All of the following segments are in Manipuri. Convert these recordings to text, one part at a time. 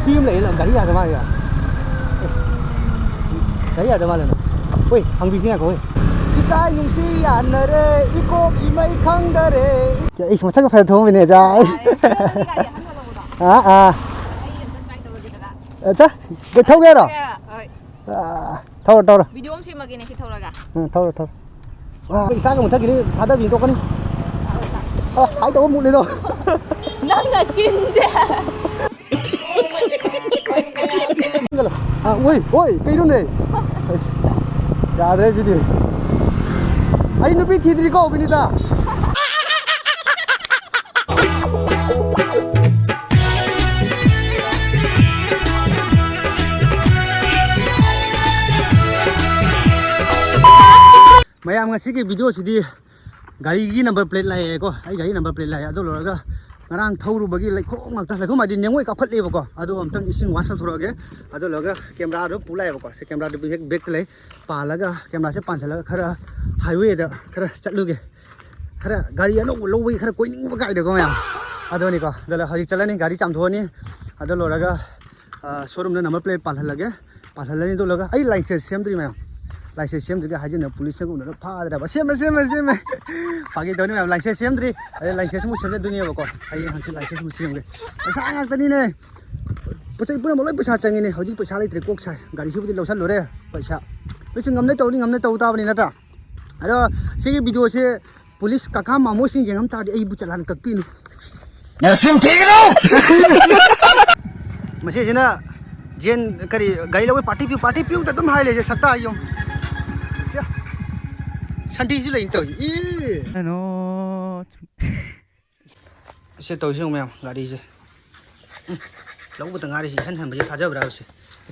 nupi em lại là gari à cái gari à cái ui hàng bì nghe coi cái nhung si ăn rồi ico imai khang đấy cái ít mà chắc phải thua mình này ra à chắc cái thâu kia rồi thâu rồi video em xem mà cái này thì thâu rồi cả thâu cái sáng cái thằng kia thà đã bị tôi con đi hãy tôi một lên rồi năng là chín chứ ui cây luôn này ra đây gì đi anh nó bị thịt đi cô bên đi ta mấy em ngasi cái video gì đi gari cái number plate lại có ai gari number plate lại đó rồi cái ngarang thâu ru bagi lại khong ngak ta lại khong mai din nengoi ka khat le bako adu amtang ising wa sa thora ge adu loga camera ro pulai bako se camera de back le pa laga camera se pan chala khara highway da khara chatlu ge khara gari ano lowi khara koining ba gai de ko ya adu ni ko dala haji chalani gari cham thoni adu loga showroom na number plate pan lage pan lani do loga ai license sem dri ma license sem dri ga haji na police na ko na pha dra ba sem pagi doni ma license sem dri license mu sem dunia bako ai hansi license mu sem ge sa ngak tani ne pachai pura molai paisa changi ne hoji paisa lai tre kok sai gari su budi losan lore paisa paisa ngamne tau ta bani na ta aro sigi video se police kaka mamo sing jengam ta di ai bu chalan kakpi nu na sim thik no mase sina jen kari gari lawe party piu ta dum hai le je sakta ai yong Santi chứ lên tới nó sẽ tới xong mèo gà đi chứ lâu bữa từng ngày thì hân bây giờ tháo ra rồi chứ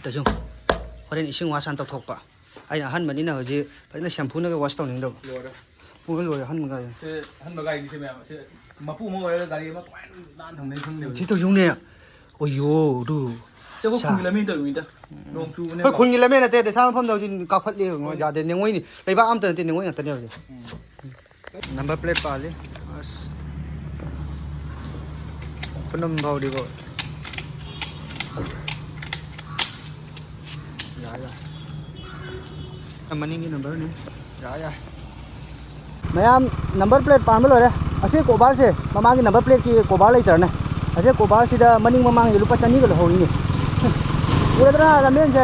tới xong hồi đến sinh hóa sản tập thuộc bạ ai là hân mà đi nào chứ phải là shampoo nó cái wash tao nín đâu mua cái rồi hân một ngày hân một ngày thì mèo mà phụ mua cái gà đi mà quán đan thằng này không đều chỉ tới xong nè ôi yo du chứ có khung là mình tới người ta đông chu thôi khung là mình là để sao phong đầu thì cao phát liền mà giờ để những người này lấy ba âm từ thì những người ta nhiều gì number plate pa le phun vào đi rồi money cái number này dạ mấy em number plate pan rồi đấy ashe kobar se mama cái number plate ki kobar lấy trở này ashe kobar se da money mama cái lupa chani cái hồi này ủa đó là miếng gì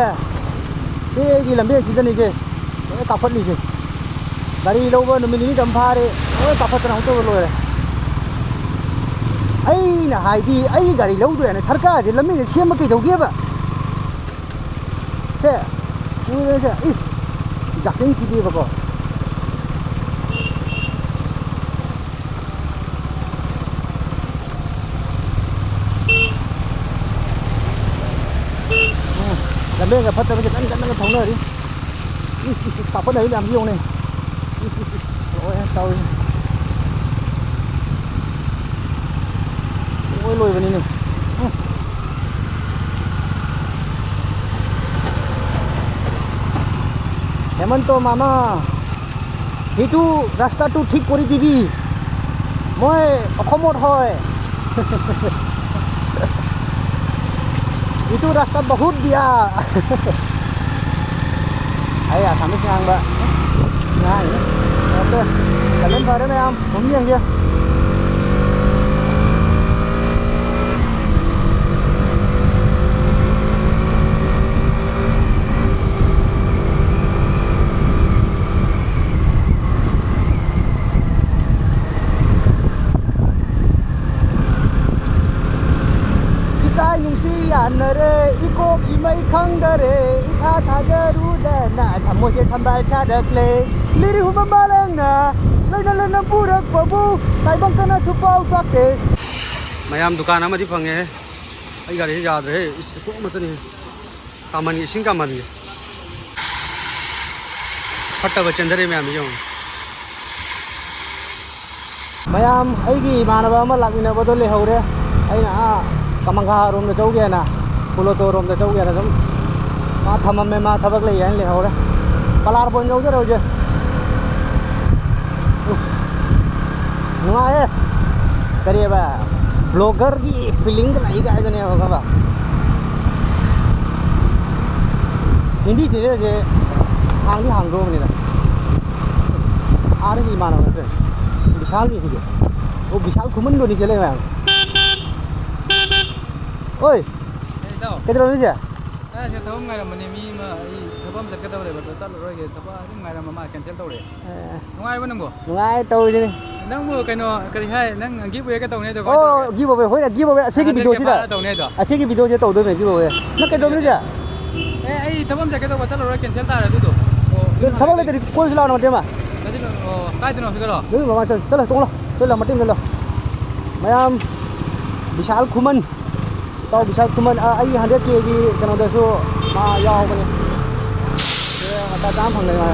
cái gì làm miếng chỉ này chứ cái cặp phật này chứ gari lâu rồi mình đi đâm pha đi cặp phật nào tôi rồi ấy là hai đi ấy gari lâu rồi này thằng cả thì làm miếng xem mà cái đầu kia vậy thế ủa thế ít giặc tiếng gì đi vào coi làm bên cái phật cái chân nó thống rồi đi cặp phật đấy làm gì này ôi sao ôi lùi vào đi này Hemant मामा हिटू रास्ता तो ठीक कर दिबी मैं अखमत है itu rasta बहुत dia ayah kami sang mbak nah ini oke kalian pada em không yang dia Nare iko imai khang dare itha thajaru da na thamoje thambal cha dakle liri hu balang na lena purak babu tai bang kana supau takte mayam dukan amadi phange ai gari yaad re isko matani kamani sing kamani phatta ba chandare mayam jo mayam ai gi manaba ma lagina bodole hore ai na kamangha room na chau ge na pulo to room na chau ge na sam ma thamam me ma thabak le yan le hore kalar bon jau je ro je nungai kariye ba blogger ki feeling ka nahi ga ne hoga ba Hindi je hang di hang do ni da. Are ni mana na. Vishal ni hu. O Vishal Kuman do ni chele ma. Oi. đâu Kedro ni je? sẽ thấu ngày là mình đi mà thấu bấm giật cái đâu để mà chắc rồi cái thấu ngày là mà cancel đâu để không ai vẫn nằm bò Ngai tôi ni. nang mua cái nó cái hai nang giveaway cái tàu này được Oh, giveaway hoi na giveaway se ki video chi da. tàu này đó A se ki video je to do me giveaway. Na kedro ni je? ai thấu bấm giật cái đâu mà chắc rồi cancel ta rồi tụi Thabak le teri koi sila na ma tema. cái gì cái gì nó cái đó Dulu mama chal chala tong lo. Chala matim lo. Mayam Vishal Kuman. Tao Vishal Kuman ai 100k ki kana da so ma yaw ba ni. Ta tam phang nei ma.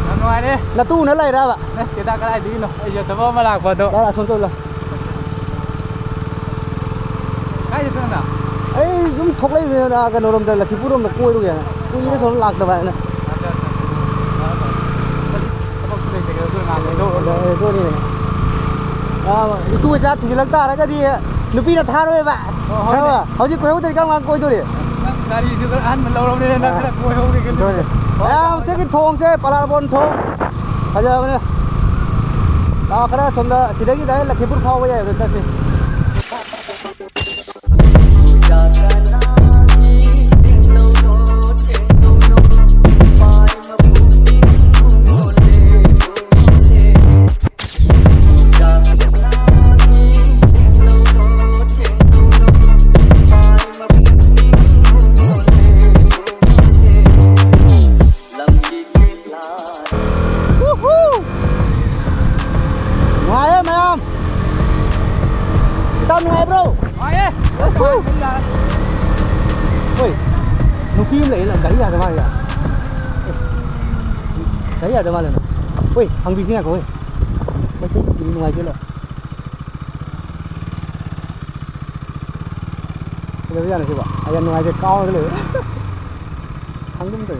làm ngoài đi La tu na lai ra ba. cái ta cái này đi nó giờ thấu mà lạc vào đó Da la son to lo. cái gì thế nào Ai zum thok lai na ka norom da la ki purom na koi ru ya. Ku ni so lak da ba na. Do ni. Tu cha thi lak ta ra ka di nupi na tha roi ba. Ha ba. Hau ji koi hu te kang lang koi do ri. dari juga an mình lâu lâu nên nó cái quay hông cái Rồi. Em sẽ cái thong sẽ palarbon thong. Bây giờ này. Đó cái đó xong đó, chỉ đấy là khi bút phao bây giờ rồi ta sẽ. Ngoài em mày không? Tao ngoài bro. ngoài đi Ôi, nó kim lại là cái gì vậy mày? Cái gì vậy mày? Ôi, hàng gì kia coi. Mày thấy đi ngoài chưa rồi? Bây giờ này chứ bà, anh ngoài cái cao cái lửa. Hàng đúng rồi.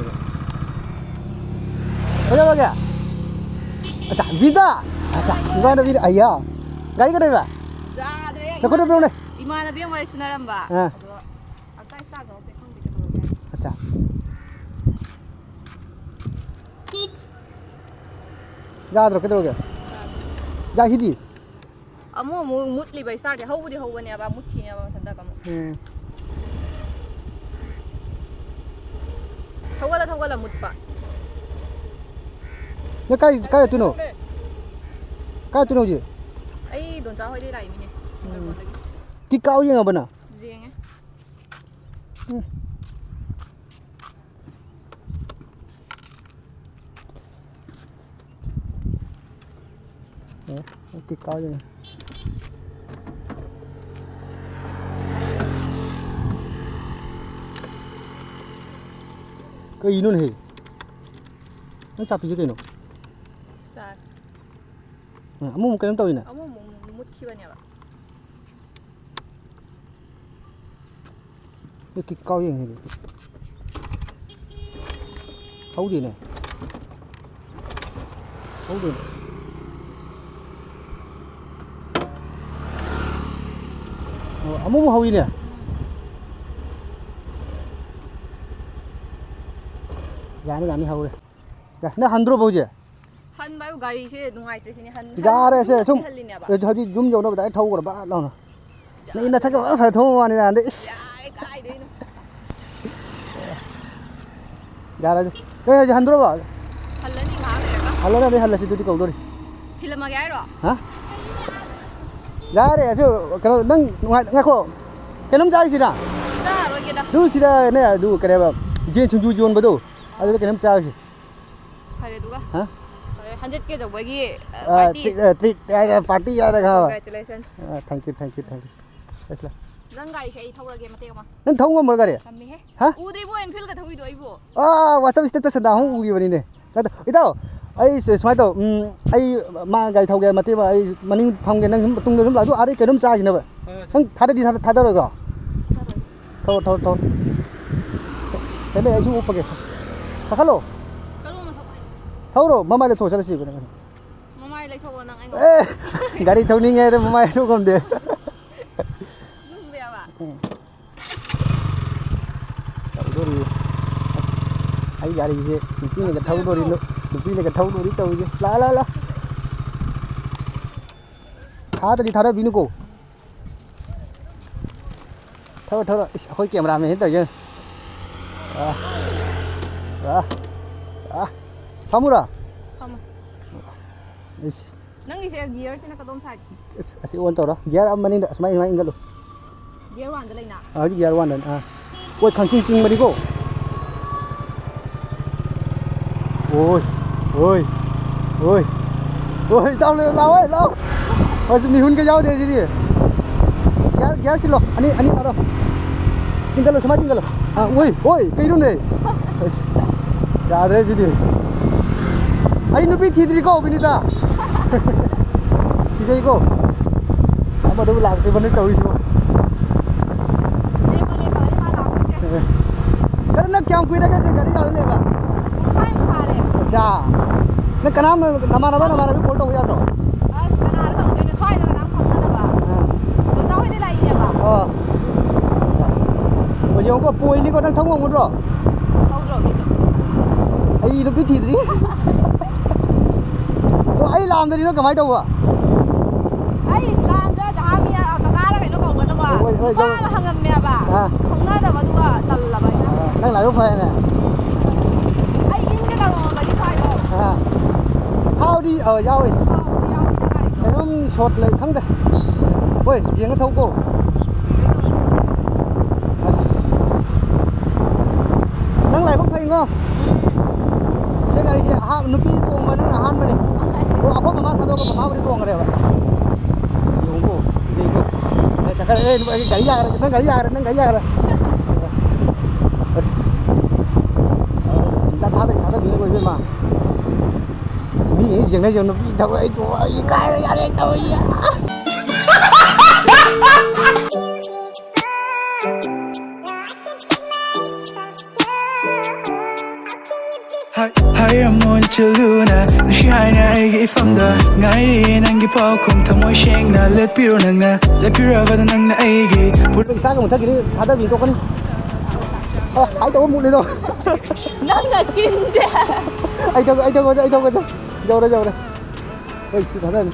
Bây giờ kìa. Chả Vita. Chả, Vita nó Vita. Aya. Gari cái đây mà. Dạ, đấy. Nó có đâu này? Imanabi ang wari sinaramba. Ah. Agay sa no, te kung dito ko. Acha. Ra rồi cái đâu kìa? Ra hít đi. Amo mo mutli ba start ya. Hawudi hawani aba mutki ya ba tanda ka mo. Thawala mutpa. Nó cái tu nào? Cái tu nào gì? Ay don sa hoy di rai mi ni. Sinarbo lagi. Cái cao gì mà nào? Zing eh. Cái cao gì? Cái gì nữa này? Nó chặt gì cái nào? Sa. Amo cái nó tao gì nè? Amo mo mutki ba niya ba? Cái cao gì này? Hấu gì này? Hấu gì? Amo mo hấu gì nè? Gani hấu đây. Nó handro bao giờ? Han ba gari se nungai tre sini han. Ga re se sum. Halin ya ba? Hau zoom jo no ba thau ko ba lo. Ni ina sa ka fa thau ani na de. Ay kai de no. Ga ra. Cái handro ba. Halani ma ga ka. Halla na de halla si tu ko do ri. Thilama ga ro. Hả? Ra re se ka nang ngai ko. Cái nam chai si da. Sa ro ge da. Du si da ne du ka re ba. Je chung ju jon ba do. Adu cái nam chai si. Hare duga. Hả? 100k jo bagi Party ra da ka. Congratulations. Thank you. Yes la. Nang gari se thawra ge mate ma. Nang thau ngom ga re. Kammi he. Hả? Udri bo en fil ga thawi do ai bo. WhatsApp status da hu ugi bani ne. Ito ai smai to ai ma gai thau ge mate ba ai maning phang ge nang tung dum la du ari ke dum cha ji na ba. Hang thada di thada ro ga. Thau. Cái này ai chú úp cái. Thắc lo. Kalu ma sabai. Thau ro mama le tho chala si ba. Mamai lai thaw nang ai go. Ê, gari thau ni nge re mama ro kom de. Zum be ba. ꯇꯧꯗꯣꯔꯤ ꯑꯩ ꯒꯥꯔꯤꯁꯦ ꯅꯨꯄꯤꯅꯒ ꯊꯧꯗꯣꯔꯤ ꯅꯨꯄꯤꯅꯒ ꯊꯧꯗꯣꯔꯤ ꯇꯧꯔꯤꯁꯦ ꯂꯥ ꯊꯥꯗꯗꯤ ꯊꯥꯗꯕꯤꯅꯨꯀꯣ ꯊꯧꯔꯣ ꯏꯁ ꯑꯩꯈꯣꯏ ꯀꯦꯃꯦꯔꯥꯃꯦꯟ ꯇꯧꯔꯤꯁꯦ ꯐꯝꯃꯨꯔꯥ ꯐꯝꯃꯣ ꯏꯁ ꯅꯪꯒꯤꯁꯦ ꯒꯤꯌꯔꯁꯤꯅ ꯀꯗꯣꯝ ꯁꯥꯏꯠ ꯑꯁꯤ ꯑꯣꯟ ꯇꯧꯔꯣ ꯒꯤꯌꯔ ꯑꯃꯅꯤꯗ ꯁꯨꯃꯥꯏꯅ ꯏꯟꯒꯠꯂꯨ ꯒꯤꯌꯔ 1ꯗ ꯂꯩꯅ ꯍꯧꯖꯤꯛ ꯒꯤꯌꯔ 1ꯗ ꯀꯣꯏ ꯈꯪꯆꯤꯡ ꯆꯤꯡꯕꯅꯤꯀꯣ ôi tao lên lao ấy lao rồi mình hun cái dao đây gì giá xin lo anh nào đâu xin cái lo xem xin cái lo ôi cái luôn này ra đây gì đi anh nó biết thì cô bên ta thì đây cô mà đâu làm cái vấn đề tàu đi xuống cái nó kéo quy ra cái gì cái đi đâu lên bà cha nó cái nào mà nó biết cuốn đâu ra rồi cái nào nó tụi nó thoại nó cái nào không nó đâu tụi tao hay đi lại gì bà bây giờ có bùi đi có đang thông không rồi ấy nó biết thịt gì ấy làm thì nó cầm máy đâu à ấy làm cho cha mẹ cả cái này nó còn người đâu à ba mà hàng ngầm mẹ bà không nói đâu mà tụi tần là vậy đang lại lúc phê nè ấy in cái đầu mà đi thoại rồi hao đi ở giao đi cái nó sột lại thắng đây ôi tiếng nó thâu cô đang lại không thấy không cái này gì ha nó bị tuồng mà nó là han mà đi cô apa mama kado ko mama beri tuồng rồi yung cô đi cô chắc cái gãy ra rồi nó gãy ra rồi ta tháo đi rồi mà nghĩ dừng đây rồi nó bị đâu ấy tôi cái ra đây tôi Hãy ramon chiluna nu shine ai gi famda ngai ri nang gi pau kum thamoi sheng na let piro nang na let piro va nang na ai gi put sa cái một thắc cái tháo đi tôi con đi hãy đâu một đi đâu nâng là chín chứ anh đâu dâu đây ơi tháo đây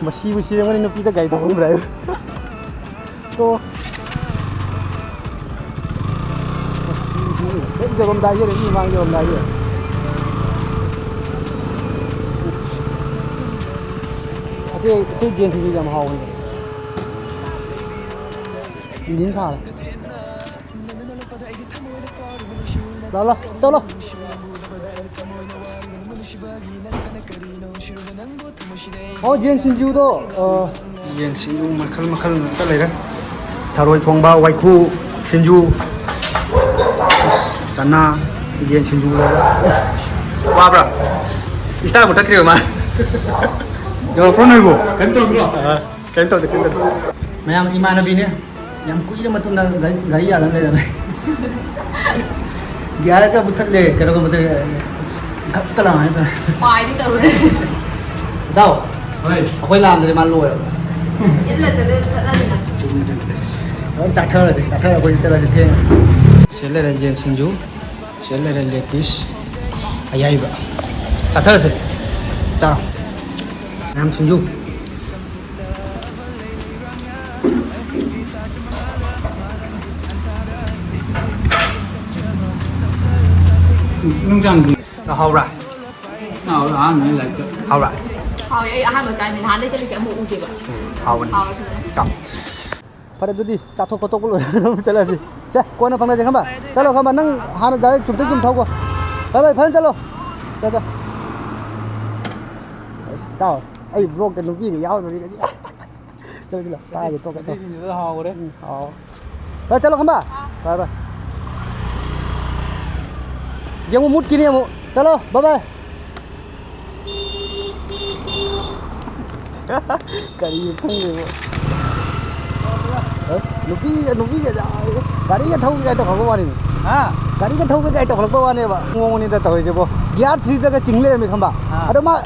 mà xì mà nó pita gầy tôi không đấy cô giờ hôm nay giờ mang giờ hôm nay giờ cái chuyện thì làm hậu nhìn sao đó yen sinju도 yen sinju makal ta lei da tharoi thongba waiku sinju chana yen sinju wa bra ista một takri ma yo pro noi go kan to mayam imanabi ne yam kui da matunda gari ya le da gyara ka butat le karo ka mate gap kala hai ba hoài đi từ đây đâu akwai làm rồi mà lùi ít là sẽ ra gì nè nó chặt thơ là quên sẽ là gì thêm sẽ là gì sinh chú sẽ là gì fish ai ai vậy chặt thơ rồi chào em sinh chú nông dân nó hầu ra nào là anh lại hầu ra hồi ấy hai vợ chồng mình hắn đây cho lịch sử một kịp ạ hầu mình cầm phải đi chặt thô tô luôn sẽ là gì chứ cô nó phăng đây không bà cái lo không bà nâng hắn đấy chụp tới chụp thâu qua đấy phải phân lo cho tao ấy vlog cái nút gì cái giáo rồi đi chơi đi là ta thì tôi cái gì gì hò đấy hò đấy cho lo không bà rồi yang mut kini mu chalo bye bye kari phang rồi nupi cái gari cái thâu cái tàu không bao nhiêu gari cái thâu cái tàu không bao nhiêu vậy ngon như thế tàu gì bộ gear 3 cái chính lên mình không bảo ở mà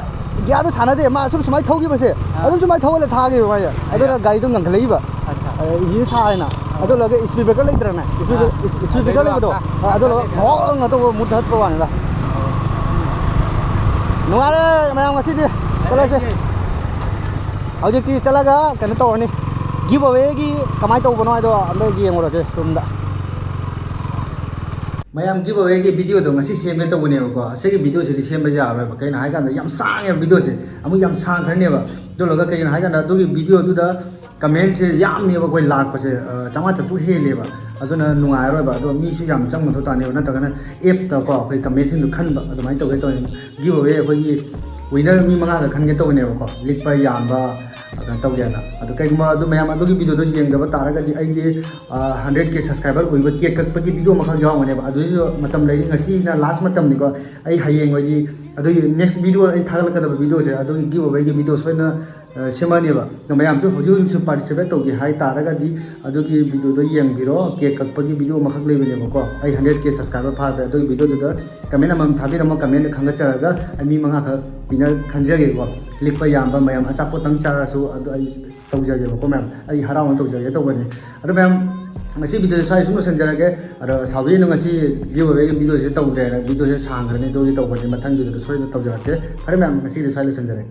gear nó sản đấy mà số mấy thâu cái gì ở số mấy thâu là tha cái vậy ở đó là gari tôi ngăn lấy vậy ý sai nè ꯑꯗꯨ ꯂꯣꯏꯔꯒ ꯁ꯭ꯄꯤꯗ ꯕ꯭ꯔꯦꯀꯔ ꯂꯩꯇ꯭ꯔꯅꯦ ꯁ꯭ꯄꯤꯗ ꯕ꯭ꯔꯦꯀꯔ ꯂꯩꯕꯗꯣ ꯑꯗꯨ ꯂꯣꯏꯔꯒ ꯉꯥꯛꯇ ꯃꯨꯊꯠꯄ ꯋꯥꯅꯤꯗ ꯅꯨꯡꯉꯥꯏꯔꯦ ꯃꯌꯥꯝ ꯉꯁꯤꯗꯤ ꯆꯠꯂꯁꯦ ꯍꯧꯖꯤꯛꯇꯤ ꯆꯠꯂꯒ ꯀꯩꯅꯣ ꯇꯧꯔꯅꯤ ꯒꯤቭ ꯑꯋꯦꯒꯤ ꯀꯃꯥꯏꯅ ꯇꯧꯕꯅꯣ ꯍꯥꯏꯗꯣ ꯑꯝꯇ ꯌꯦꯡꯉꯨꯔꯁꯦ ꯔꯨꯝꯗ ꯃꯌꯥꯝ ꯒꯤꯚ ꯑꯋꯦꯒꯤ ꯚꯤꯗꯤꯑꯣꯗꯣ ꯉꯁꯤ ꯁꯦꯝꯒꯦ ꯇꯧꯕꯅꯦꯕꯀꯣ ꯑꯁꯤꯒꯤ ꯚꯤꯗꯤꯑꯣꯁꯤꯗꯤ ꯁꯦꯝꯕ ꯌꯥꯔꯣꯏꯕ ꯀꯩꯅꯣ ꯍꯥꯏꯀꯥꯟꯗ ꯌꯥꯝ ꯁꯥꯡꯉꯦꯕ ꯚꯤꯗꯤꯑꯣꯁꯦ ꯑꯃꯨꯛ ꯌꯥꯝ ꯁꯥꯡꯈ꯭ꯔꯅꯦꯕ ꯑꯗꯨꯒ ꯀꯩꯒꯤꯅꯣ ꯍꯥꯏꯀꯥꯟꯗ ꯑꯗꯨꯒꯤ ꯚꯤꯗꯤꯑꯣꯗꯨꯗ ꯀꯃꯦꯟꯠꯁꯦ ꯌꯥꯝꯃꯦꯕ ꯑꯩꯈꯣꯏ ꯂꯥꯛꯄꯁꯦ 500 ꯍꯦꯜꯂꯦꯕ ꯑꯗꯨꯅ ꯅꯨꯡꯉꯥꯏꯔꯣꯏꯕ ꯑꯗꯣ ꯃꯤꯁꯨ ꯌꯥꯝ ꯆꯪꯕ ꯃꯊꯧ ꯇꯥꯅꯦꯕ ꯅꯠꯇ꯭ꯔꯒꯅ ꯑꯦꯞꯇꯀꯣ ꯑꯩꯈꯣꯏ ꯀꯃꯦꯟꯠꯁꯤꯡꯗꯣ ꯈꯟꯕ ꯑꯗꯨꯃꯥꯏꯅ ꯇꯧꯒꯦ ꯇꯧꯅꯤ ꯒꯤꯚ ꯑꯋꯦ ꯑꯩꯈꯣꯏꯒꯤ ꯋꯤꯅꯔ ꯃꯤ 5ꯒ ꯈꯟꯒꯦ ꯇꯧꯕꯅꯦꯕꯀꯣ ꯂꯤꯛꯄ ꯌꯥꯝꯕ ꯀꯩꯅꯣ ꯇꯧꯒꯦꯅ ꯑꯗꯣ ꯀꯩꯒꯨꯝꯕ ꯑꯗꯨ ꯃꯌꯥꯝ ꯑꯗꯨꯒꯤ ꯚꯤꯗꯤꯑꯣꯗꯣ ꯌꯦꯡꯗꯕ ꯇꯥꯔꯒꯗꯤ ꯑꯩꯒꯤ 100K ꯁꯕꯁꯀ꯭ꯔꯥꯏꯕꯔ ꯑꯣꯏꯕ ꯀꯦꯛ ꯀꯛꯄꯒꯤ ꯚꯤꯗꯤꯑꯣ ꯑꯃꯈꯛ ꯌꯥꯎꯔꯝꯒꯅꯦꯕ ꯑꯗꯨꯁꯨ ꯃꯇꯝ ꯂꯩꯔꯤ ꯉꯁꯤꯅ ꯂꯥꯁ ꯃꯇꯝꯅꯤꯀꯣ ꯑꯩ ꯍꯌꯦꯡ ꯑꯣꯏꯗꯤ ꯑꯗꯨꯒꯤ ꯅꯦꯛꯁ ꯚꯤꯗꯤꯑꯣ ꯑꯩ ꯊꯥꯒꯠꯂꯛꯀꯗꯕ ꯚꯤꯗꯤꯑꯣꯁꯦ ꯑꯗꯨꯒꯤ ꯒꯤꯚ ꯑꯋꯦꯒꯤ ꯚꯤꯗꯤꯑꯣ ꯁꯣꯏꯗꯅ ꯁꯦꯝꯃꯅꯦꯕ ꯃꯌꯥꯝꯁꯨ ꯍꯧꯖꯤꯛ ꯍꯧꯖꯤꯛꯁꯨ ꯄꯥꯔꯇꯤꯁꯤꯄꯦꯠ ꯇꯧꯒꯦ ꯍꯥꯏ ꯇꯥꯔꯒꯗꯤ ꯑꯗꯨꯒꯤ ꯚꯤꯗꯤꯑꯣꯗꯣ ꯌꯦꯡꯕꯤꯔꯣ ꯀꯦꯛ ꯀꯛꯄꯒꯤ ꯚꯤꯗꯤꯑꯣ ꯑꯃꯈꯛ ꯂꯩꯕꯅꯦꯕꯀോ ꯑꯩ 100K ꯁꯕꯁꯀ꯭ꯔꯥꯏꯕꯔ ꯐꯥꯈ꯭ꯔꯦ ꯑꯗꯨꯒꯤ ꯚꯤꯗꯤꯑꯣꯗꯨꯗ ꯀꯃꯦꯟ ꯑꯃꯃꯝ ꯊꯥꯕꯤꯔꯝꯃꯣ ꯀꯃꯦꯟꯗ ꯈꯟꯒꯠꯆꯔꯒ ꯑꯩ ꯃꯤ 5 ꯈꯛ ꯄꯤꯅ ꯈꯟꯖꯒꯦꯀꯣ ꯂꯤꯛꯄ ꯌꯥꯝꯕ ꯃꯌꯥꯝ ꯑꯆꯥꯄꯣꯠꯇꯪ ꯆꯥꯔꯁꯨ ꯑꯗꯨ ꯑꯩ ꯇꯧꯖꯒꯦꯕꯀꯣ ꯃꯌꯥꯝ ꯑꯩ ꯍꯔꯥꯎꯅ ꯇꯧꯖꯒꯦ ꯇꯧꯕꯅꯤ ꯑꯗꯣ ꯃꯌꯥꯝ ngasi video saya sung senjarage ada sabi no ngasi giveaway video se tawdre video se sangrane do gi tawbani mathang video so tawjarate phare ma'am ngasi sai senjare